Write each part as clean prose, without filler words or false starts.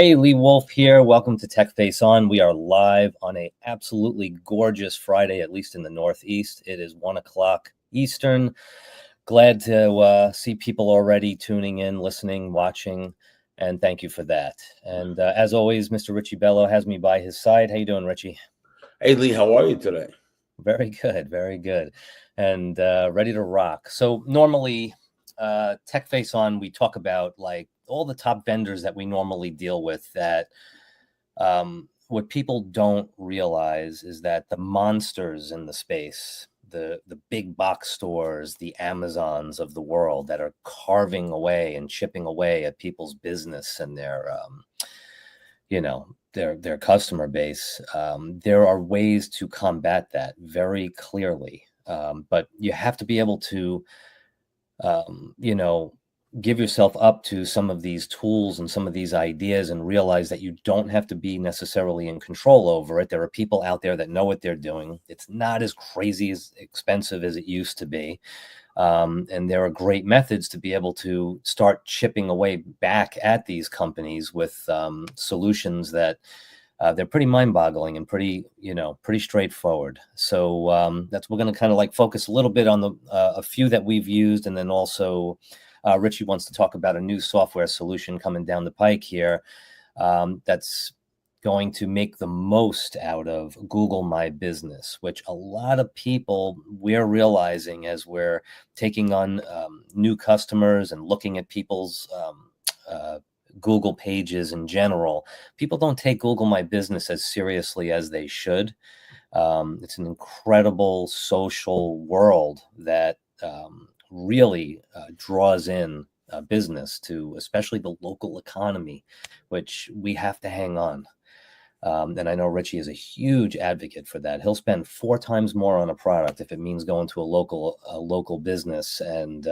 Hey, Lee Wolf here. Welcome to Tech Face On. We are live on a absolutely gorgeous Friday, at least in the Northeast. It is 1 o'clock Eastern. Glad to see people already tuning in, listening, watching, and thank you for that. And as always, Mr. Richie Bello has me by his side. How you doing, Richie? Hey Lee, how are you today? Very good, very good, and ready to rock. So normally, Tech Face On, we talk about like all the top vendors that we normally deal with. That what people don't realize is that the monsters in the space, the big box stores, the Amazons of the world that are carving away and chipping away at people's business and their customer base. There are ways to combat that very clearly, but you have to be able to um, you know give yourself up to some of these tools and some of these ideas and realize that you don't have to be necessarily in control over it. There are people out there that know what they're doing. It's not as crazy as expensive as it used to be, and there are great methods to be able to start chipping away back at these companies with solutions that they're pretty mind-boggling and pretty straightforward. So that's we're going to kind of like focus a little bit on a few that we've used, and then also Richie wants to talk about a new software solution coming down the pike here that's going to make the most out of Google My Business, which a lot of people we're realizing as we're taking on new customers and looking at people's Google pages in general. People don't take Google My Business as seriously as they should. It's an incredible social world that really draws in business to especially the local economy, which we have to hang on. And I know Richie is a huge advocate for that. He'll spend 4 times more on a product if it means going to a local business and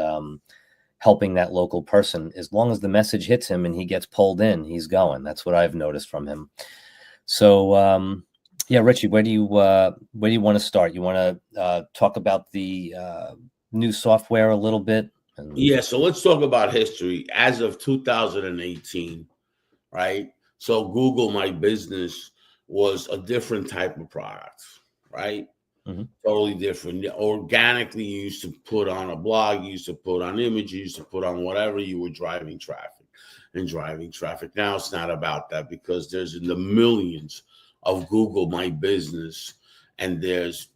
helping that local person. As long as the message hits him and he gets pulled in, he's going. That's what I've noticed from him. So yeah, Richie, where do you want to start? You want to talk about the new software a little bit? Yeah, so let's talk about history. As of 2018, right? So Google My Business was a different type of product, right? Mhm. Totally different. Organically, you used to put on a blog, you used to put on images, you used to put on whatever you were driving traffic and driving traffic. Now it's not about that because there's in the millions of Google My Business, and there's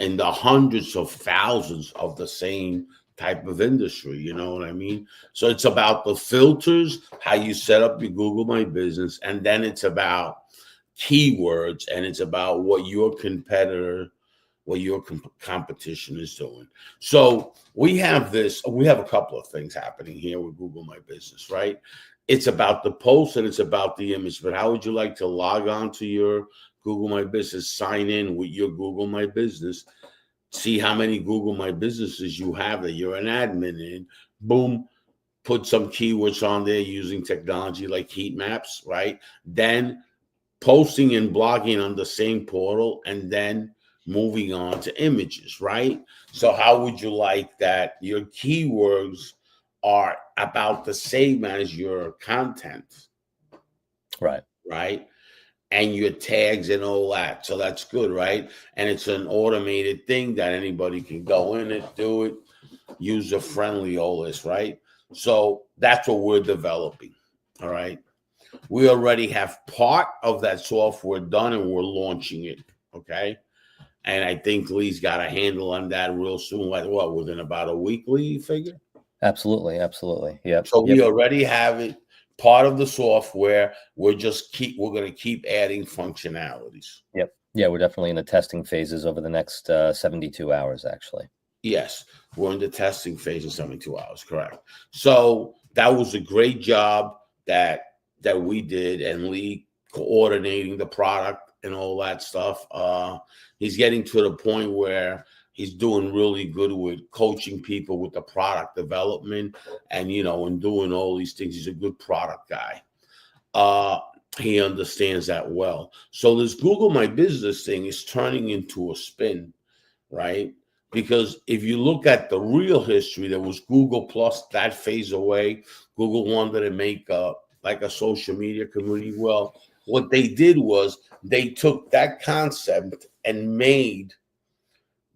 in the hundreds of thousands of the same type of industry. You know what I mean? So it's about the filters, how you set up your Google My Business, and then it's about keywords, and it's about what your competitor, what your competition is doing. So we have a couple of things happening here with Google My Business, right? It's about the post and it's about the image. But how would you like to log on to your Google My Business, sign in with your Google My Business, see how many Google My Businesses you have that you're an admin in, boom, put some keywords on there using technology like heat maps, right? Then posting and blogging on the same portal, and then moving on to images, right? So how would you like that your keywords are about the same as your content, Right. right? And your tags and all that. So that's good, right? And it's an automated thing that anybody can go in and do it, user friendly, all this, right? So that's what we're developing. All right. We already have part of that software done and we're launching it. Okay. And I think Lee's got a handle on that real soon. Like what, within about a week, Lee, you figure? Absolutely. Yep. So we already have it, part of the software. We're gonna keep adding functionalities. Yep. Yeah, we're definitely in the testing phases over the next 72 hours, actually. Yes, we're in the testing phase of 72 hours, correct. So that was a great job that we did, and Lee coordinating the product and all that stuff. He's getting to the point where he's doing really good with coaching people with the product development and and doing all these things. He's a good product guy. He understands that well. So this Google My Business thing is turning into a spin, right? Because if you look at the real history, there was Google Plus, that phase away. Google wanted to make like a social media community. Well, what they did was they took that concept and made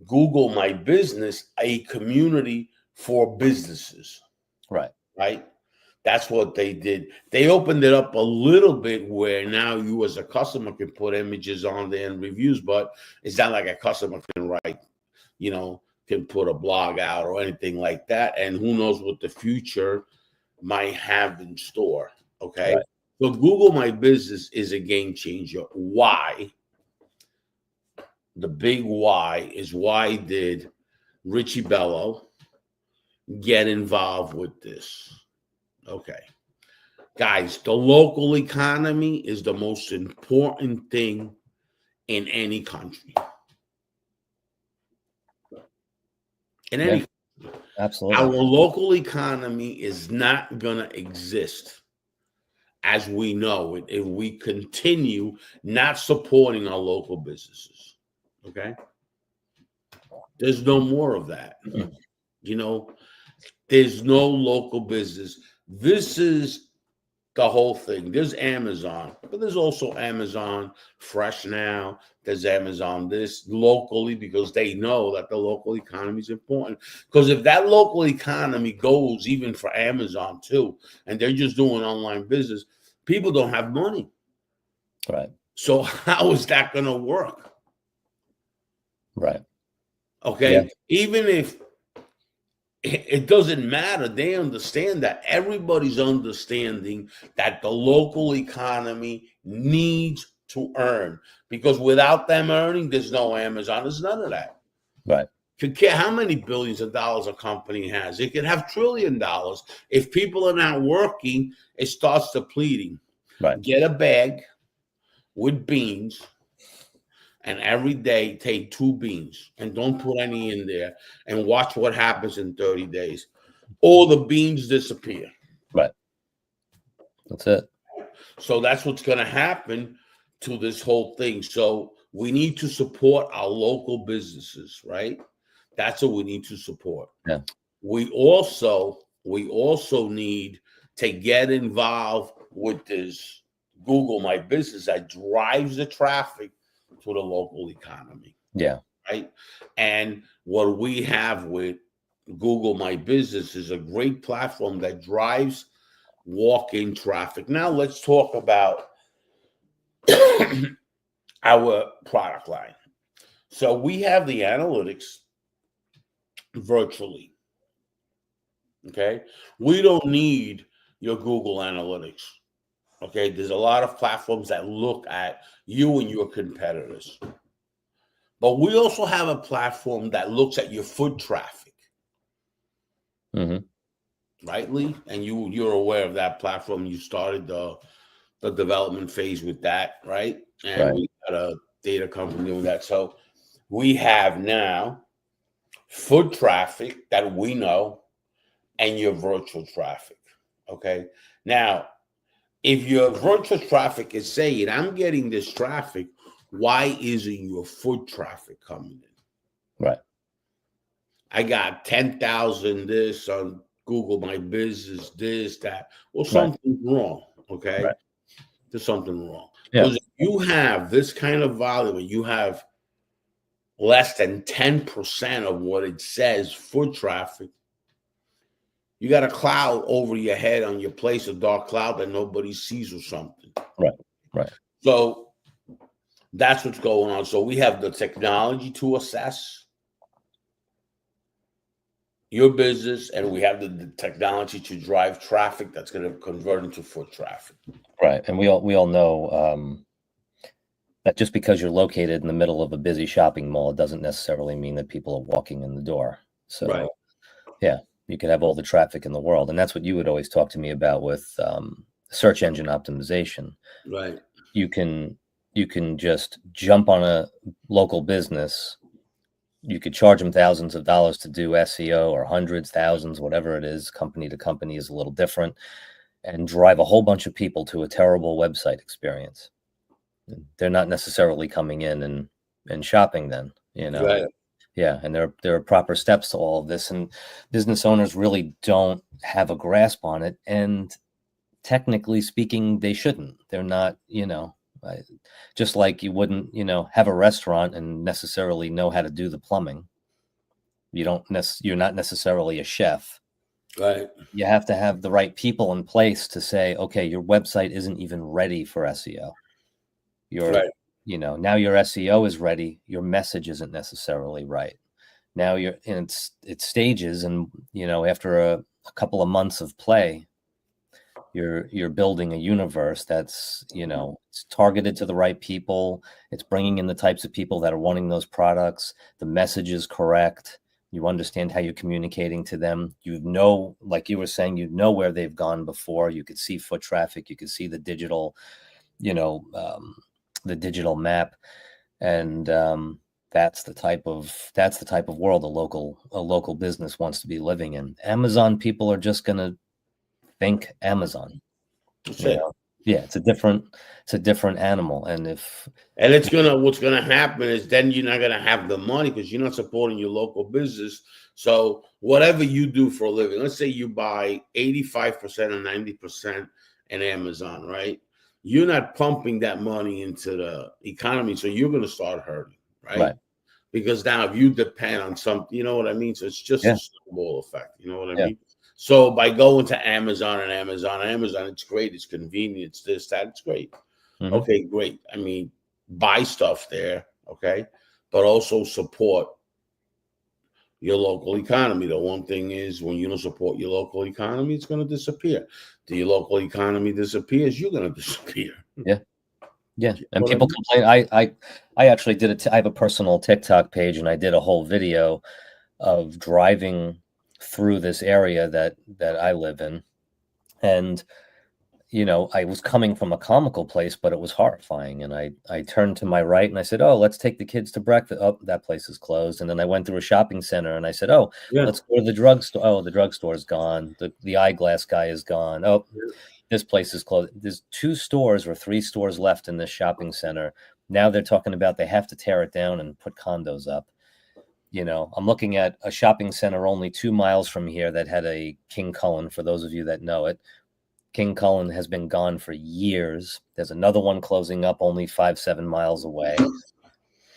Google My Business a community for businesses, Right. right? That's what they did. They opened it up a little bit where now you as a customer can put images on there and reviews, but it's not like a customer can write, can put a blog out or anything like that. And who knows what the future might have in store. Okay. Right. So Google My Business is a game changer. Why? The big why is, why did Richie Bello get involved with this? Okay. Guys, the local economy is the most important thing in any country. In any Absolutely. Our local economy is not going to exist as we know it if we continue not supporting our local businesses. Okay? There's no more of that. There's no local business. This is the whole thing. There's Amazon, but there's also Amazon Fresh now. There's Amazon this locally, because they know that the local economy is important. Because if that local economy goes even for Amazon too, and they're just doing online business, people don't have money. Right. So how is that going to work? Right. Okay. Yeah. Even if it doesn't matter, they understand that. Everybody's understanding that the local economy needs to earn, because without them earning, there's no Amazon. There's none of that. Right. Could care how many billions of dollars a company has. It could have $1 trillion. If people are not working, it starts depleting. Right. Get a bag with beans, and every day take 2 beans and don't put any in there, and watch what happens in 30 days. All the beans disappear. Right. That's it. So that's what's going to happen to this whole thing. So we need to support our local businesses, right? That's what we need to support. Yeah. We also need to get involved with this Google My Business that drives the traffic to the local economy. Yeah. Right. And what we have with Google My Business is a great platform that drives walk-in traffic. Now let's talk about our product line. So we have the analytics virtually. Okay. We don't need your Google Analytics. Okay. There's a lot of platforms that look at you and your competitors. But we also have a platform that looks at your foot traffic. Mm-hmm. Right, Lee? And you're aware of that platform. You started the development phase with that, right? And right. We got a data company doing that. So we have now foot traffic that we know and your virtual traffic. Okay. Now, if your virtual traffic is saying, I'm getting this traffic, why isn't your foot traffic coming in? Right. I got 10,000 this on Google My Business, this, that. Well, something's wrong. Okay. Right. There's something wrong. Yeah. Because if you have this kind of volume and you have less than 10% of what it says foot traffic, you got a cloud over your head on your place, a dark cloud that nobody sees or something. Right. Right. So that's what's going on. So we have the technology to assess your business, and we have the technology to drive traffic that's going to convert into foot traffic. Right. And we all know that just because you're located in the middle of a busy shopping mall, it doesn't necessarily mean that people are walking in the door. So, right. Yeah, you could have all the traffic in the world. And that's what you would always talk to me about with search engine optimization. Right. You can just jump on a local business. You could charge them thousands of dollars to do SEO, or hundreds, thousands, whatever it is. Company to company is a little different, and drive a whole bunch of people to a terrible website experience. They're not necessarily coming in and shopping then, Right. Yeah. And there are proper steps to all of this, and business owners really don't have a grasp on it. And technically speaking, they shouldn't. They're not, just like you wouldn't, have a restaurant and necessarily know how to do the plumbing. You're not necessarily a chef. Right. You have to have the right people in place to say, okay, your website isn't even ready for SEO. Right. Now your SEO is ready. Your message isn't necessarily right. Now you're in its stages, and after a couple of months of play, you're building a universe that's it's targeted to the right people. It's bringing in the types of people that are wanting those products. The message is correct. You understand how you're communicating to them. Like you were saying, where they've gone before. You could see foot traffic. You could see the digital, the digital map, and that's the type of world a local business wants to be living in. Amazon people are just going to think Amazon. Yeah, it's a different animal, and what's gonna happen is then you're not gonna have the money because you're not supporting your local business. So whatever you do for a living, let's say you buy 85% or 90% in Amazon, right? You're not pumping that money into the economy, so you're gonna start hurting, right? Because now if you depend on something, you know what I mean? So it's just a snowball effect, you know what I mean? So by going to Amazon, it's great. It's convenient. It's this, that. It's great. Mm-hmm. Okay, great. I mean, buy stuff there, okay? But also support your local economy. The one thing is when you don't support your local economy, it's going to disappear. If your local economy disappears, you're going to disappear. Yeah. Yeah. And people complain. I actually did I have a personal TikTok page, and I did a whole video of driving through this area that I live in, and I was coming from a comical place, but it was horrifying. And I turned to my right and I said, "Oh, let's take the kids to breakfast." Oh, that place is closed. And then I went through a shopping center and I said, "Oh, let's go to the drugstore." Oh, the drugstore is gone. The eyeglass guy is gone. Oh, this place is closed. There's 2 stores or 3 stores left in this shopping center. Now they're talking about they have to tear it down and put condos up. I'm looking at a shopping center only 2 miles from here that had a King Cullen, for those of you that know it. King Cullen has been gone for years. There's another one closing up only 5-7 miles away.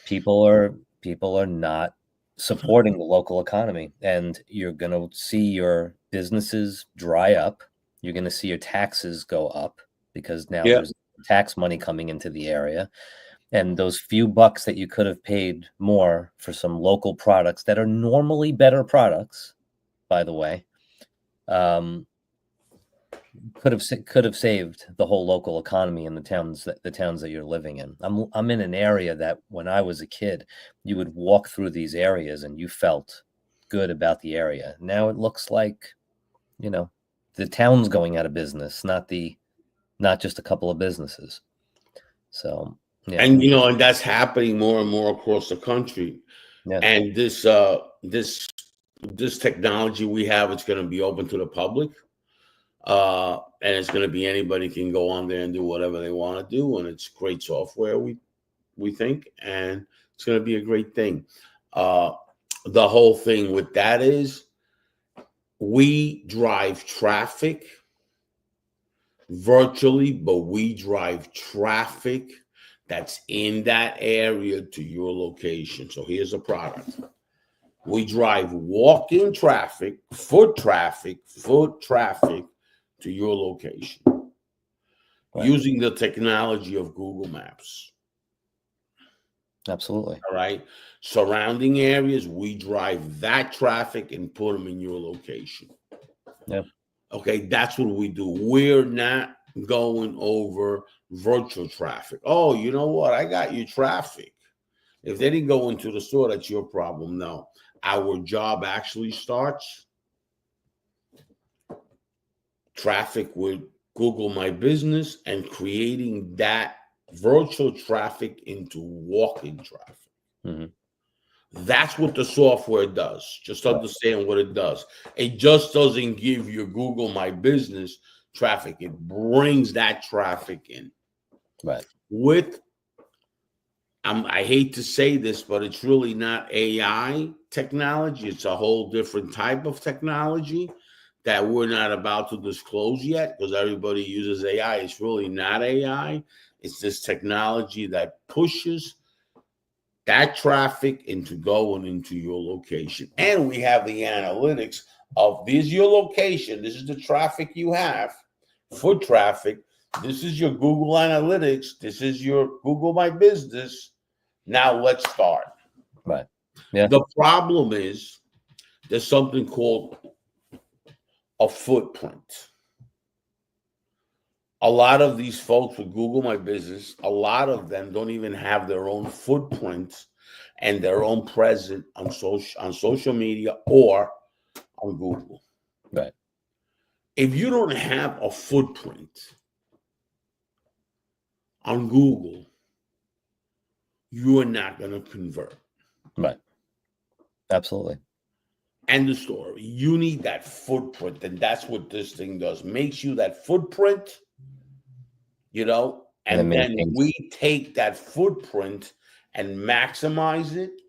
People are not supporting the local economy, and you're going to see your businesses dry up. You're going to see your taxes go up because now there's tax money coming into the area. And those few bucks that you could have paid more for some local products that are normally better products, by the way, could have saved the whole local economy in the towns that you're living in. I'm in an area that when I was a kid, you would walk through these areas and you felt good about the area. Now it looks like, the town's going out of business, not just a couple of businesses. So. Yeah. And and that's happening more and more across the country. Yeah. And this technology we have, it's going to be open to the public, and it's going to be anybody can go on there and do whatever they want to do, and it's great software we think, and it's going to be a great thing. The whole thing with that is we drive traffic virtually, but we drive traffic that's in that area to your location. So here's a product. We drive walk-in traffic, foot traffic to your location using the technology of Google Maps. Absolutely. All right. Surrounding areas, we drive that traffic and put them in your location. Yeah. Okay. That's what we do. We're not going over virtual traffic. Oh, you know what? I got your traffic. If they didn't go into the store, that's your problem. No, our job actually starts traffic with Google My Business and creating that virtual traffic into walk-in traffic. Mm-hmm. That's what the software does. Just understand what it does. It just doesn't give you Google My Business traffic. It brings that traffic in. Right. I hate to say this, but it's really not AI technology. It's a whole different type of technology that we're not about to disclose yet because everybody uses AI. It's really not AI. It's this technology that pushes that traffic into going into your location. And we have the analytics of this is your location. This is the traffic you have, foot traffic. This is your Google Analytics. This is your Google My Business. Now let's start. Right. Yeah. The problem is there's something called a footprint. A lot of these folks with Google My Business, a lot of them don't even have their own footprint and their own presence on social media or on Google. Right. If you don't have a footprint on Google, you are not going to convert. Right. Absolutely. End of story. You need that footprint, and that's what this thing does. Makes you that footprint, and then we take that footprint and maximize it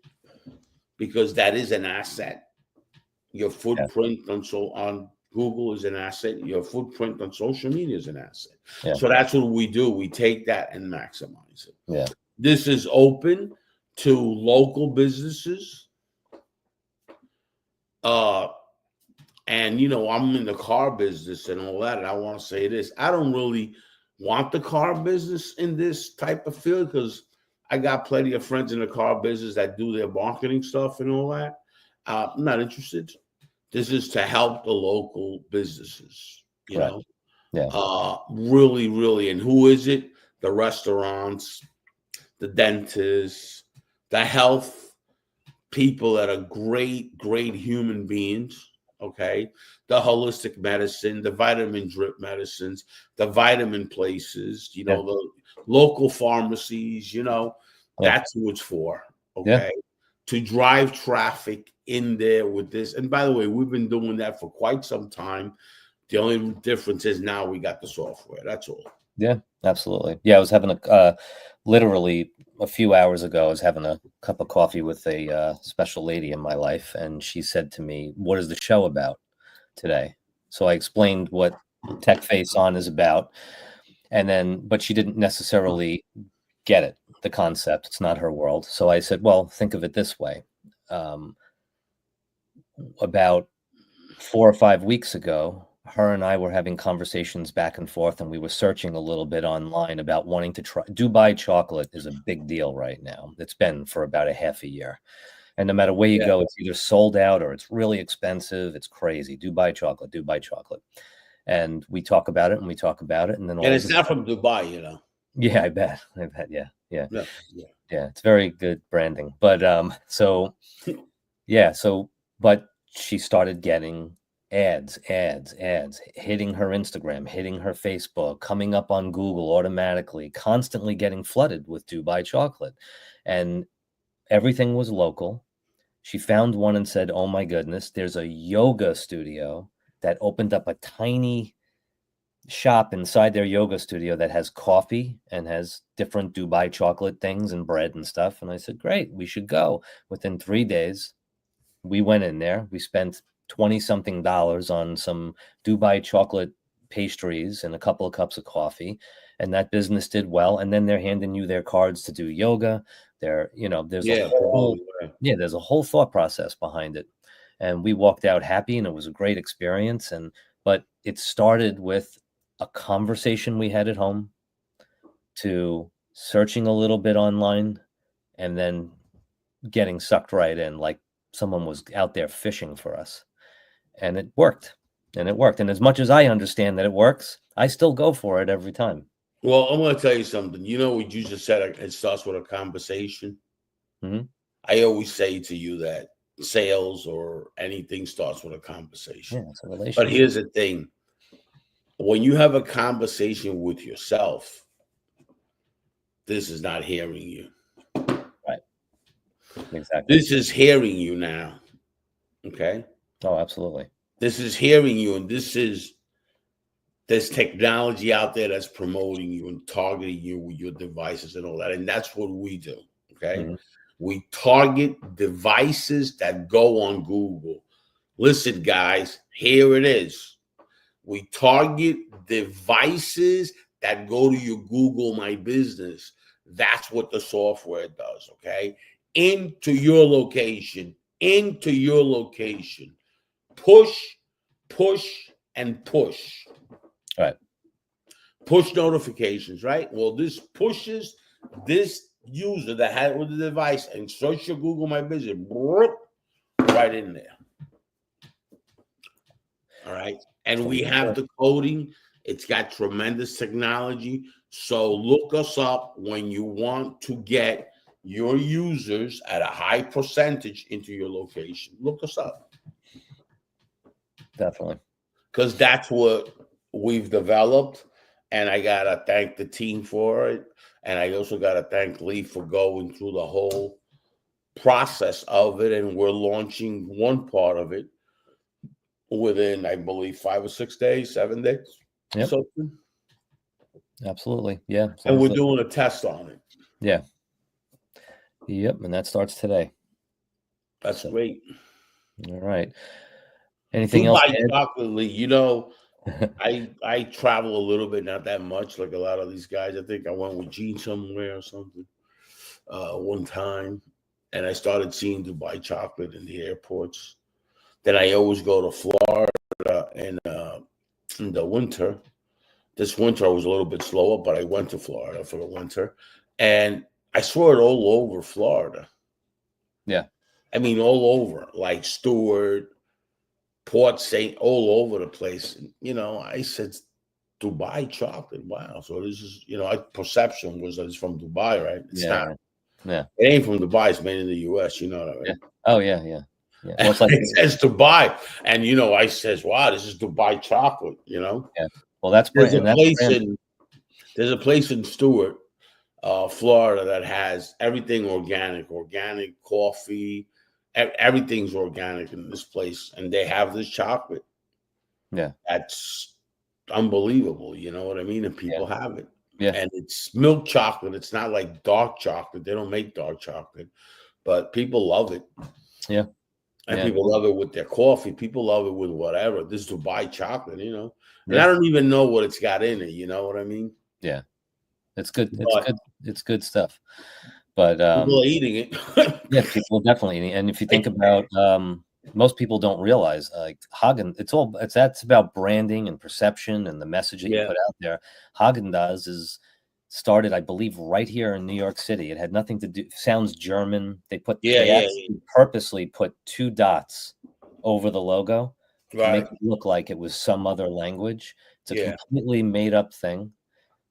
because that is an asset. Your footprint on Google is an asset. Your footprint on social media is an asset. Yeah. So that's what we do. We take that and maximize it. Yeah. This is open to local businesses. And I'm in the car business and all that, and I want to say this. I don't really want the car business in this type of field because I got plenty of friends in the car business that do their marketing stuff and all that. I'm not interested. This is to help the local businesses, you know. Yeah. Really, really. And who is it? The restaurants, the dentists, the health people that are great, great human beings. Okay. The holistic medicine, the vitamin drip medicines, the vitamin places, the local pharmacies, that's who it's for. Okay. Yeah. To drive traffic in there with this. And by the way, we've been doing that for quite some time. The only difference is now we got the software. That's all. Yeah, absolutely. Yeah, I was having literally a few hours ago, I was having a cup of coffee with a special lady in my life, and she said to me, "What is the show about today?" So I explained what Tech Face On is about, but she didn't necessarily get it, the concept. It's not her world. So I said, "Well, think of it this way. About 4 or 5 weeks ago, her and I were having conversations back and forth, and we were searching a little bit online about wanting to try. Dubai chocolate is a big deal right now. It's been for about a half a year. And no matter where you go, it's either sold out or it's really expensive. It's crazy. Dubai chocolate, Dubai chocolate. And we talk about it and we talk about it. And then it's not from Dubai, Yeah, I bet. Yeah. It's very good branding. But but she started getting ads hitting her Instagram, hitting her Facebook, coming up on Google automatically, constantly getting flooded with Dubai chocolate. And everything was local. She found one and said, "Oh my goodness, there's a yoga studio that opened up a tiny shop inside their yoga studio that has coffee and has different Dubai chocolate things and bread and stuff." And I said, "Great, we should go." Within 3 days, we went in there. We spent $20-something on some Dubai chocolate pastries and a couple of cups of coffee, and that business did well. And then they're handing you their cards to do yoga. There's a whole thought process behind it. And we walked out happy, and it was a great experience. But it started with a conversation we had at home, to searching a little bit online, and then getting sucked right in, like someone was out there fishing for us. And it worked. And as much as I understand that it works, I still go for it every time. Well, I'm going to tell you something. What you just said, it starts with a conversation. Mm-hmm. I always say to you that sales or anything starts with a conversation. Yeah, it's a relationship. But here's the thing. When you have a conversation with yourself, this is not hearing you. Right. Exactly. This is hearing you now. Okay? Oh, absolutely. This is hearing you, and there's technology out there that's promoting you and targeting you with your devices and all that. And that's what we do. Okay. Mm-hmm. We target devices that go on Google. Listen, guys, here it is. We target devices that go to your Google My Business. That's what the software does, okay? Into your location, push, and push. All right. Push notifications, right? Well, this pushes this user that had it with the device and search your Google My Business right in there. All right. And we have the coding. It's got tremendous technology. So look us up when you want to get your users at a high percentage into your location. Look us up. Definitely. Because that's what we've developed. And I got to thank the team for it. And I also got to thank Lee for going through the whole process of it. And we're launching one part of it within, I believe, 5 or 6 days, 7 days. Yep. Something. Absolutely. Yeah. And we're doing a test on it. Yeah. Yep. And that starts today. That's great. All right. Anything else? Chocolate, Lee, you know, I travel a little bit, not that much, like a lot of these guys. I think I went with Gene somewhere or something one time, and I started seeing Dubai chocolate in the airports. Then I always go to Florida in the winter. This winter I was a little bit slower, but I went to Florida for the winter, and I saw it all over Florida. Yeah, I mean all over, like Stewart, Port St., all over the place. And, you know, I said, Dubai chocolate. Wow. So this is, you know, my perception was that it's from Dubai, right? It's not. Yeah. It ain't from Dubai. It's made in the U.S. You know that, right? Yeah. Oh, yeah. Well, it's like, it says Dubai. And, you know, I says, wow, this is Dubai chocolate, you know? Yeah. Well, that's there's a place in Stewart, Florida that has everything organic coffee. Everything's organic in this place, and they have this chocolate. Yeah, that's unbelievable. You know what I mean? And people have it. Yeah, and it's milk chocolate. It's not like dark chocolate. They don't make dark chocolate, but people love it. Yeah, and people love it with their coffee. People love it with whatever. This Dubai chocolate, you know. And I don't even know what it's got in it. You know what I mean? Yeah, it's good. It's good stuff. But people are eating it. Yeah, people definitely eating it. And if you think about most people don't realize like that's about branding and perception and the message that you put out there. Häagen-Dazs is started, I believe, right here in New York City. It had nothing to do, sounds German. They purposely put 2 dots over the logo to make it look like it was some other language. It's a completely made up thing.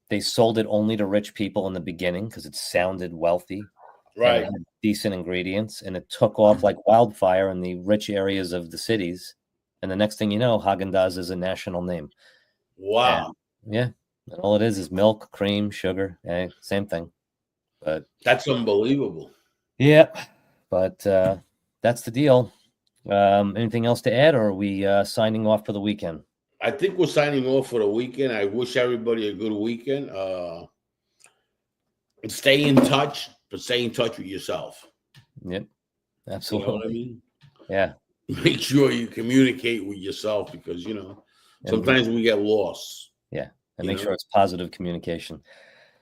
They sold it only to rich people in the beginning because it sounded wealthy, right? It had decent ingredients, and it took off like wildfire in the rich areas of the cities. And the next thing you know, Häagen-Dazs is a national name. Wow! And all it is milk, cream, sugar, same thing. But that's unbelievable. Yeah, but that's the deal. Anything else to add, or are we signing off for the weekend? I think we're signing off for the weekend. I wish everybody a good weekend. Stay in touch, but stay in touch with yourself. Yep, absolutely. You know what I mean? Yeah. Make sure you communicate with yourself because, you know, sometimes we get lost. Yeah, and make sure it's positive communication.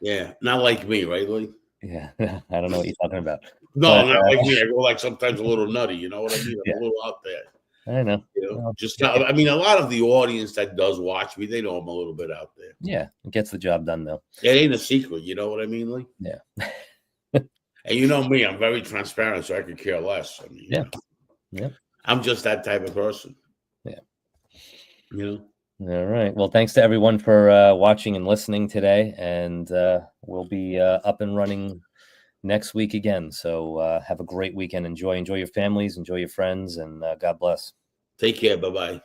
Yeah, not like me, right, Lee? Yeah, I don't know what you're talking about. No, not like me. I go like sometimes a little nutty. You know what I mean? I'm a little out there. I know. You know, I mean, a lot of the audience that does watch me, they know I'm a little bit out there. Yeah, it gets the job done, though. It ain't a secret. You know what I mean, Lee? Yeah. And you know me, I'm very transparent, so I could care less. I mean, yeah. I'm just that type of person. Yeah. You know? All right. Well, thanks to everyone for watching and listening today. And we'll be up and running next week again. So have a great weekend. Enjoy your families, enjoy your friends, and God bless. Take care. Bye-bye.